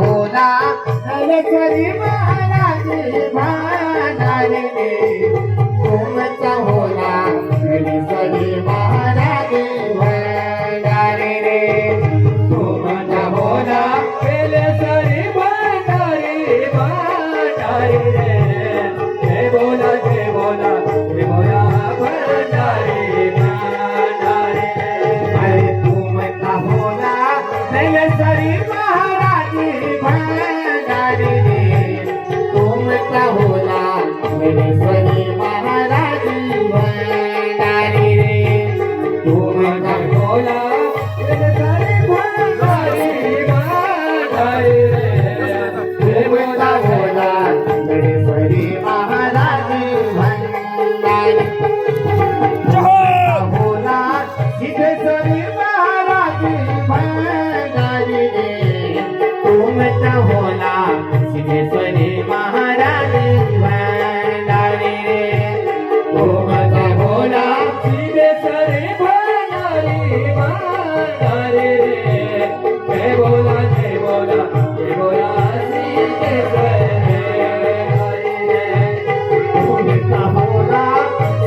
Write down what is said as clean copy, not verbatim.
होला नलसरी महाराज भांडारे रे तुमचा होला नलसरी महाराज भांडारे रे तुमचा होला नलसरी भांडारे भांडारे रे जय बोला जय बोला जय बोला भांडारे भांडारे अरे तुमचा होला नलसरी महाराज भांडारे रे तुमचा होला नलसरी महाराज भांडारे रे तुमचा होला नलसरी भांडारे भांडारे रे तुमचा होला नलसरी महाराज भांडारे होला सिद्धेश्वरी महाराज भांडारे रे तुमचा होला सिद्धेश्वरी महाराज